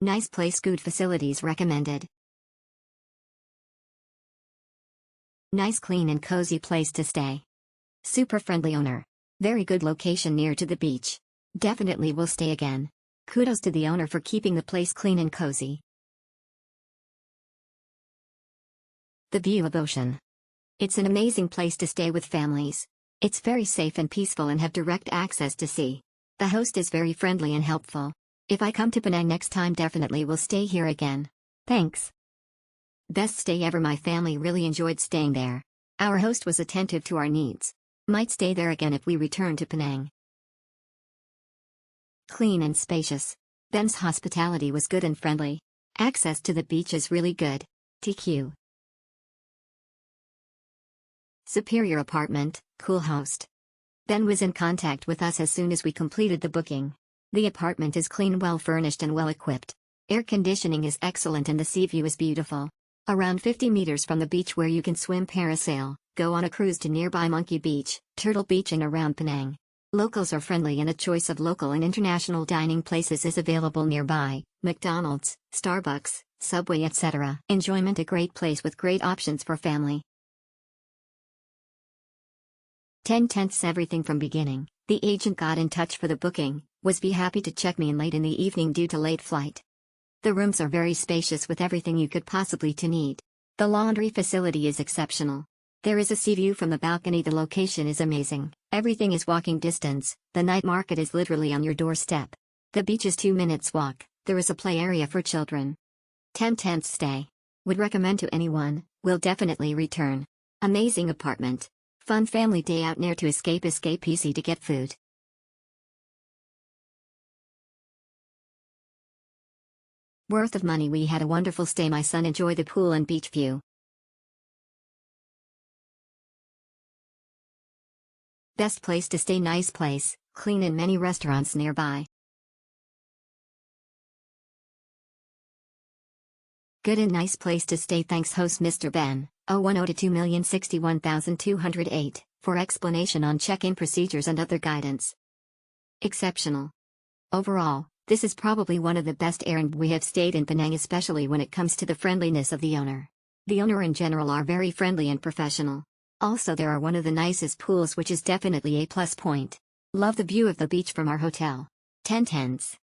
Nice place, good facilities recommended. Nice, clean and cozy place to stay. Super friendly owner. Very good location near to the beach. Definitely will stay again. Kudos to the owner for keeping the place clean and cozy. The view of ocean. It's an amazing place to stay with families. It's very safe and peaceful and have direct access to sea. The host is very friendly and helpful. If I come to Penang next time, definitely will stay here again. Thanks. Best stay ever. My family really enjoyed staying there. Our host was attentive to our needs. Might stay there again if we return to Penang. Clean and spacious. Ben's hospitality was good and friendly. Access to the beach is really good. TQ. Superior apartment, cool host. Ben was in contact with us as soon as we completed the booking. The apartment is clean, well furnished and well equipped. Air conditioning is excellent and the sea view is beautiful. Around 50 meters from the beach where you can swim, parasail, go on a cruise to nearby Monkey Beach, Turtle Beach and around Penang. Locals are friendly and a choice of local and international dining places is available nearby, McDonald's, Starbucks, Subway etc. Enjoyment, a great place with great options for family. 10/10 everything from beginning. The agent got in touch for the booking, was be happy to check me in late in the evening due to late flight. The rooms are very spacious with everything you could possibly to need. The laundry facility is exceptional. There is a sea view from the balcony. The location is amazing. Everything is walking distance. The night market is literally on your doorstep. The beach is 2 minutes walk. There is a play area for children. 10/10 stay. Would recommend to anyone, will definitely return. Amazing apartment. Fun family day out near to escape easy to get food. Worth of money. We had a wonderful stay. My son enjoyed the pool and beach view. Best place to stay, nice place, clean and many restaurants nearby. Good and nice place to stay. Thanks host Mr. Ben, 010-2061208, for explanation on check-in procedures and other guidance. Exceptional. Overall, this is probably one of the best Airbnb we have stayed in Penang, especially when it comes to the friendliness of the owner. The owner in general are very friendly and professional. Also there are one of the nicest pools, which is definitely a plus point. Love the view of the beach from our hotel. 10/10.